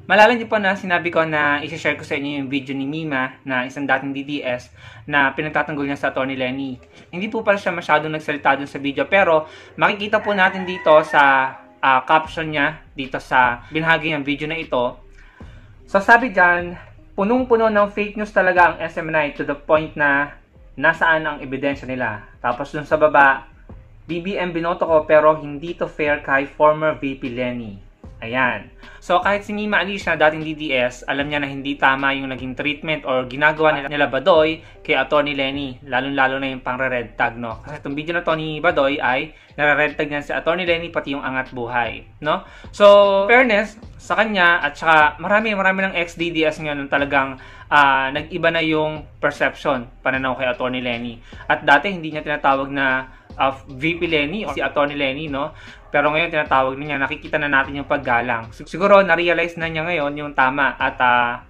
Malala niyo po na sinabi ko na i-share ko sa inyo yung video ni Mima na isang dating DDS na pinagtatanggol niya sa Atty. Lenny. Hindi po pala siya masyadong nagsalita dun sa video, pero makikita po natin dito sa caption niya dito sa binahagi ng video na ito. So sabi dyan, punong-puno ng fake news talaga ang SMNI to the point na nasaan ang ebidensya nila. Tapos dun sa baba, BBM binoto ko pero hindi to fair kay former VP Lenny. Ayan. So, kahit si Mima Alicia, dating DDS, alam niya na hindi tama yung naging treatment or ginagawa nila Badoy kay Atty. Lenny. Lalo-lalo na yung pang-red tag, no? Kasi itong video na to ni Badoy ay nare-red tag niya si Atty. Lenny pati yung Angat Buhay, no? So, fairness sa kanya at saka marami ng ex-DDS ngayon talagang nag-iba na yung perception pananaw kay Atty. Lenny. At dati hindi niya tinatawag na VP Lenny o si Atty. Lenny, no? Pero ngayon tinatawag niya, nakikita na natin yung paggalang. Siguro na-realize na niya ngayon yung tama at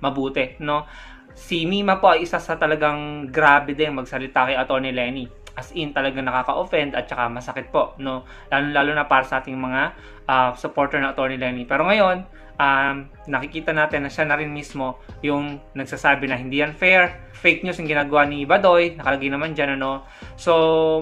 mabuti, no? Si Mima po ay isa sa talagang grabe din magsalita kay Atty. Lenny. As in, talagang nakaka-offend at saka masakit po, no? Lalo na para sa ating mga supporter ng Atty. Lenny. Pero ngayon, nakikita natin na siya na rin mismo yung nagsasabi na hindi yan fair. Fake news yung ginagawa ni Badoy, nakalagay naman dyan, ano? So,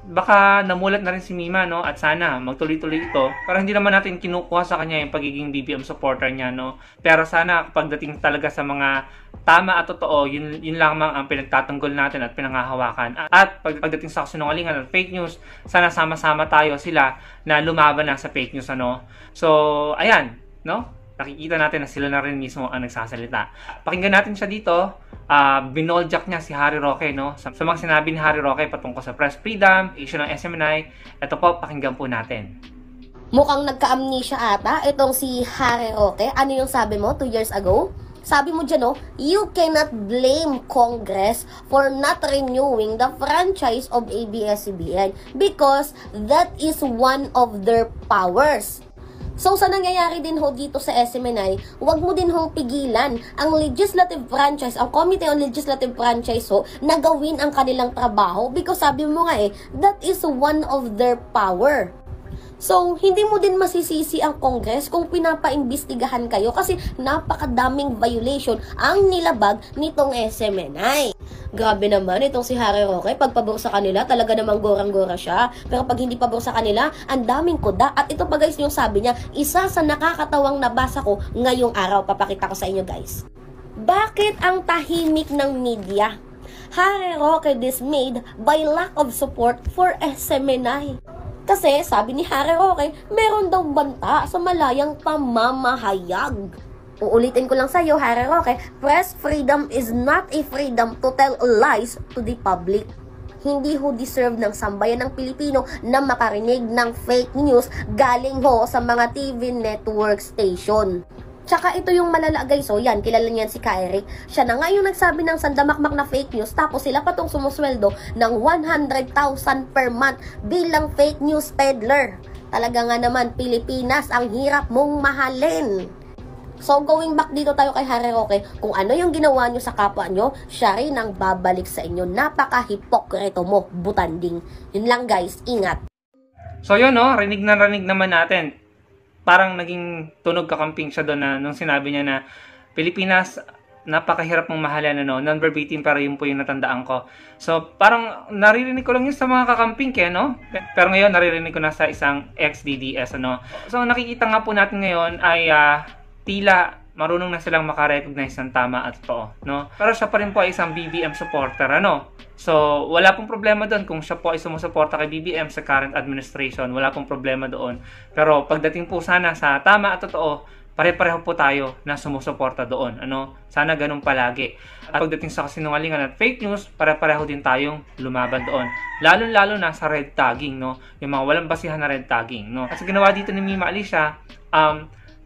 baka namulat na rin si Mima, no? At sana magtuloy-tuloy ito. Pero hindi naman natin kinukuha sa kanya yung pagiging BBM supporter niya, no? Pero sana pagdating talaga sa mga tama at totoo, yun lamang ang pinagtatanggol natin at pinangahawakan. At pagdating sa kasinungalingan at fake news, sana sama-sama tayo sila na lumaban na sa fake news, ano? So, ayan, no? Nakikita natin na sila na rin mismo ang nagsasalita. Pakinggan natin siya dito. Binoljak niya si Harry Roque, no? Sa mga sinabi ni Harry Roque patungkol sa press freedom, issue ng SMNI. Ito po, pakinggan po natin. Mukhang nagka-amnesia ata itong si Harry Roque. Ano yung sabi mo 2 years ago? Sabi mo dyan, no, you cannot blame Congress for not renewing the franchise of ABS-CBN because that is one of their powers. So, sa nangyayari din ho dito sa SMNI, huwag mo din hong pigilan ang legislative franchise, ang Committee on Legislative Franchise ho, na gawin ang kanilang trabaho because sabi mo nga that is one of their power. So, hindi mo din masisisi ang Congress kung pinapaimbestigahan kayo kasi napakadaming violation ang nilabag nitong SMNI. Grabe naman itong si Harry Roque, pag pabor sa kanila, talaga namang gorang-gora siya. Pero pag hindi pabor sa kanila, ang daming kuda. At ito pa guys yung sabi niya, isa sa nakakatawang nabasa ko ngayong araw. Papakita ko sa inyo guys. Bakit ang tahimik ng media? Harry Roque dismayed by lack of support for SMNI. Kasi sabi ni Harry Roque, meron daw banta sa malayang pamamahayag. Uulitin ko lang sa iyo, Harry Roque, press freedom is not a freedom to tell lies to the public. Hindi ho deserve ng sambayan ng Pilipino na makarinig ng fake news galing ho sa mga TV network station. Tsaka ito yung malala guys, so yan, kilala niyan si Kyrie. Siya na nga yung nagsabi ng sandamakmak na fake news, tapos sila pa tong sumusweldo ng 100,000 per month bilang fake news peddler. Talaga nga naman, Pilipinas, ang hirap mong mahalin. So, going back dito tayo kay Harry Roque, kung ano yung ginawa nyo sa kapwa nyo, siya rin ang babalik sa inyo. Napaka-hipokrito mo, butanding. Yun lang guys, ingat. So yun, no? Rinig naman natin. Parang naging tunog kakamping siya doon na nung sinabi niya na Pilipinas, napakahirap mong mahalin, ano? Non-verbatim, pero yun po yung natandaan ko. So, parang naririnig ko lang yun sa mga kakamping, no? Pero ngayon, naririnig ko na sa isang ex-DDS, ano? So, nakikita nga po natin ngayon ay tila marunong na silang makarecognize ng tama at totoo, no? Pero siya pa rin po ay isang BBM supporter, ano? So, wala pong problema doon kung siya po ay sumusuporta kay BBM sa current administration. Wala pong problema doon. Pero pagdating po sana sa tama at totoo, pare-pareho po tayo na sumusuporta doon, ano? Sana ganun palagi. At pagdating sa kasinungalingan at fake news, pare-pareho din tayong lumaban doon. Lalo-lalo na sa red tagging, no? Yung mga walang basihan na red tagging, no? Kasi ginawa dito ni Mima Alicia,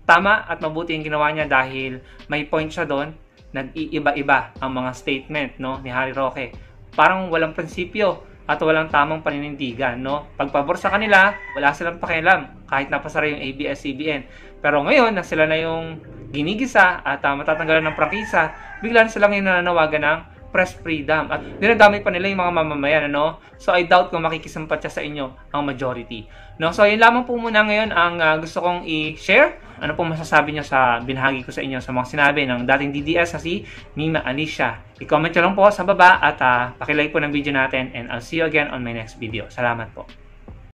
tama at mabuti yung ginawa niya dahil may point siya doon, nag-iiba-iba ang mga statement, no, ni Harry Roque. Parang walang prinsipyo at walang tamang paninindigan, no? Pagpabor sa kanila, wala silang pakialam kahit napasara yung ABS-CBN. Pero ngayon na sila na yung ginigisa at matatanggalan ng prangkisa, bigla na silang yung nananawagan ng press freedom. At ginagamit pa nila yung mga mamamayan, ano? So, I doubt kung makikisimpatya sa inyo ang majority. No? So, yun lamang po muna ngayon ang gusto kong i-share. Ano pong masasabi nyo sa binahagi ko sa inyo sa mga sinabi ng dating DDS na si Mima Alicia. I-comment nyo lang po sa baba at pakilike po ng video natin and I'll see you again on my next video. Salamat po.